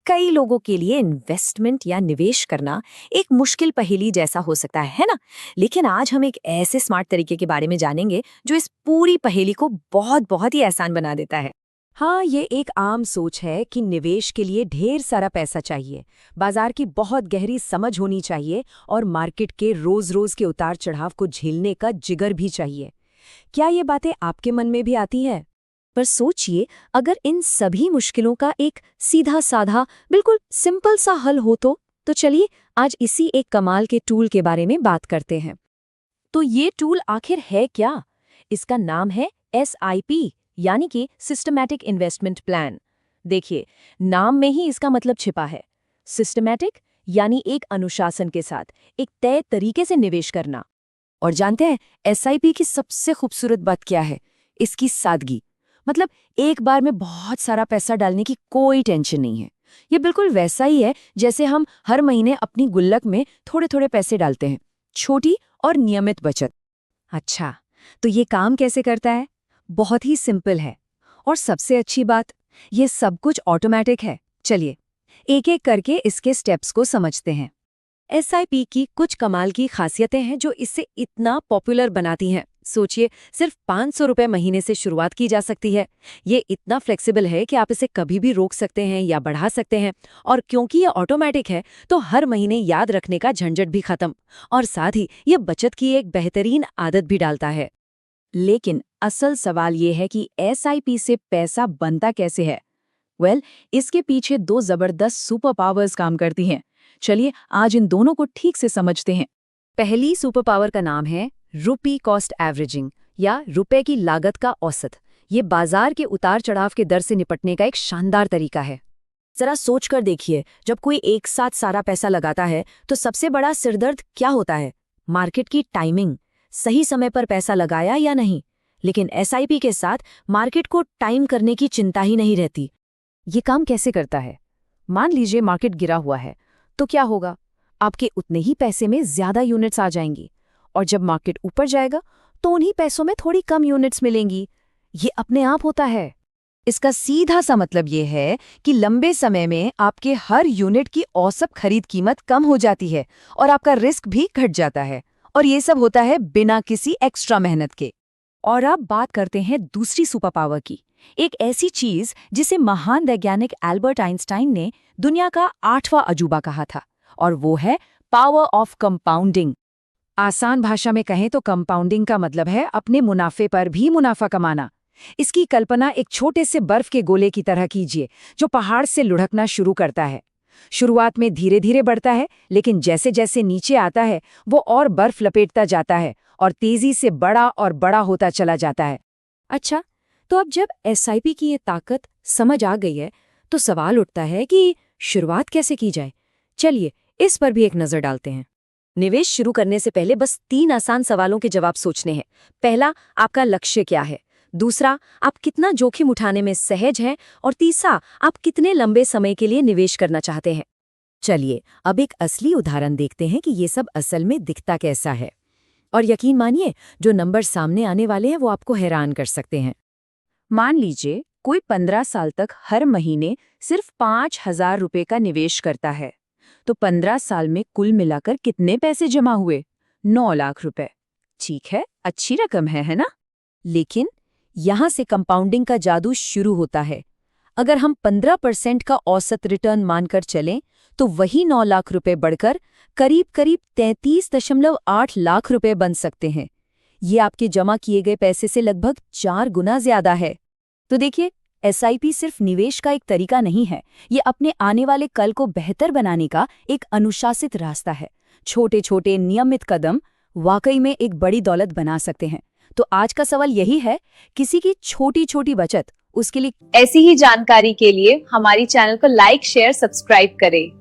कई लोगों के लिए इन्वेस्टमेंट या निवेश करना एक मुश्किल पहेली जैसा हो सकता है ना? लेकिन आज हम एक ऐसे स्मार्ट तरीके के बारे में जानेंगे जो इस पूरी पहेली को बहुत बहुत ही आसान बना देता है। हाँ, ये एक आम सोच है कि निवेश के लिए ढेर सारा पैसा चाहिए, बाजार की बहुत गहरी समझ होनी चाहिए और मार्केट के रोज-रोज के उतार-चढ़ाव को झेलने का जिगर भी चाहिए। क्या ये बातें आपके मन में भी आती हैं? पर सोचिए, अगर इन सभी मुश्किलों का एक सीधा साधा बिल्कुल सिंपल सा हल हो तो चलिए आज इसी एक कमाल के टूल के बारे में बात करते हैं। तो ये टूल आखिर है क्या? इसका नाम है SIP, यानी कि सिस्टमैटिक इन्वेस्टमेंट प्लान। देखिए, नाम में ही इसका मतलब छिपा है। सिस्टमैटिक यानी एक अनुशासन के साथ एक तय तरीके से निवेश करना। और जानते हैं SIP की सबसे खूबसूरत बात क्या है? इसकी सादगी। मतलब एक बार में बहुत सारा पैसा डालने की कोई टेंशन नहीं है। ये बिल्कुल वैसा ही है जैसे हम हर महीने अपनी गुल्लक में थोड़े थोड़े पैसे डालते हैं। छोटी और नियमित बचत। अच्छा, तो ये काम कैसे करता है? बहुत ही सिंपल है। और सबसे अच्छी बात, ये सब कुछ ऑटोमेटिक है। चलिए एक एक करके इसके स्टेप्स को समझते हैं। SIP की कुछ कमाल की खासियतें हैं जो इसे इतना पॉपुलर बनाती हैं। सोचिए, सिर्फ 500 रुपए महीने से शुरुआत की जा सकती है। ये इतना फ्लेक्सिबल है कि आप इसे कभी भी रोक सकते हैं या बढ़ा सकते हैं। और क्योंकि ये ऑटोमेटिक है तो हर महीने याद रखने का झंझट भी खत्म। और साथ ही ये बचत की एक बेहतरीन आदत भी डालता है। लेकिन असल सवाल ये है कि SIP से पैसा बनता कैसे है? इसके पीछे दो जबरदस्त सुपर पावर्स काम करती हैं। चलिए आज इन दोनों को ठीक से समझते हैं। पहली सुपर पावर का नाम है रुपी कॉस्ट एवरेजिंग, या रुपए की लागत का औसत। ये बाजार के उतार चढ़ाव के दर से निपटने का एक शानदार तरीका है। जरा सोच कर देखिए, जब कोई एक साथ सारा पैसा लगाता है तो सबसे बड़ा सिरदर्द क्या होता है? मार्केट की टाइमिंग। सही समय पर पैसा लगाया या नहीं। लेकिन SIP के साथ मार्केट को टाइम करने की चिंता ही नहीं रहती। ये काम कैसे करता है? मान लीजिए मार्केट गिरा हुआ है, तो क्या होगा? आपके उतने ही पैसे में ज्यादा यूनिट्स आ जाएंगी। और जब मार्केट ऊपर जाएगा तो उन्हीं पैसों में थोड़ी कम यूनिट्स मिलेंगी। ये अपने आप होता है। इसका सीधा सा मतलब ये है कि लंबे समय में आपके हर यूनिट की औसत खरीद कीमत कम हो जाती है और आपका रिस्क भी घट जाता है। और ये सब होता है बिना किसी एक्स्ट्रा मेहनत के। और अब बात करते हैं दूसरी सुपर पावर की। एक ऐसी चीज जिसे महान वैज्ञानिक एल्बर्ट आइंस्टाइन ने दुनिया का 8वां अजूबा कहा था, और वो है पावर ऑफ कंपाउंडिंग। आसान भाषा में कहें तो कंपाउंडिंग का मतलब है अपने मुनाफे पर भी मुनाफा कमाना। इसकी कल्पना एक छोटे से बर्फ के गोले की तरह कीजिए जो पहाड़ से लुढ़कना शुरू करता है। शुरुआत में धीरे धीरे बढ़ता है, लेकिन जैसे जैसे नीचे आता है वो और बर्फ लपेटता जाता है और तेजी से बड़ा और बड़ा होता चला जाता है। अच्छा, तो अब जब SIP की ये ताकत समझ आ गई है तो सवाल उठता है कि शुरुआत कैसे की जाए। चलिए इस पर भी एक नजर डालते हैं। निवेश शुरू करने से पहले बस 3 आसान सवालों के जवाब सोचने हैं। पहला, आपका लक्ष्य क्या है? दूसरा, आप कितना जोखिम उठाने में सहज हैं? और तीसरा, आप कितने लंबे समय के लिए निवेश करना चाहते हैं? चलिए अब एक असली उदाहरण देखते हैं कि ये सब असल में दिखता कैसा है। और यकीन मानिए, जो नंबर सामने आने वाले हैं वो आपको हैरान कर सकते हैं। मान लीजिए कोई 15 साल तक हर महीने सिर्फ 5,000 रुपए का निवेश करता है, तो 15 साल में कुल मिलाकर कितने पैसे जमा हुए? 9 लाख रुपए। ठीक है, अच्छी रकम है ना? लेकिन यहां से कंपाउंडिंग का जादू शुरू होता है। अगर हम 15% का औसत रिटर्न मानकर चलें तो वही 9 लाख रुपए बढ़कर करीब करीब 33.8 लाख रुपए बन सकते हैं। ये आपके जमा किए गए पैसे से लगभग 4 गुना ज्यादा है। तो देखिए, SIP सिर्फ निवेश का एक तरीका नहीं है, ये अपने आने वाले कल को बेहतर बनाने का एक अनुशासित रास्ता है। छोटे छोटे नियमित कदम वाकई में एक बड़ी दौलत बना सकते हैं। तो आज का सवाल यही है, किसी की छोटी छोटी बचत उसके लिए। ऐसी ही जानकारी के लिए हमारी चैनल को लाइक, शेयर, सब्सक्राइब करें।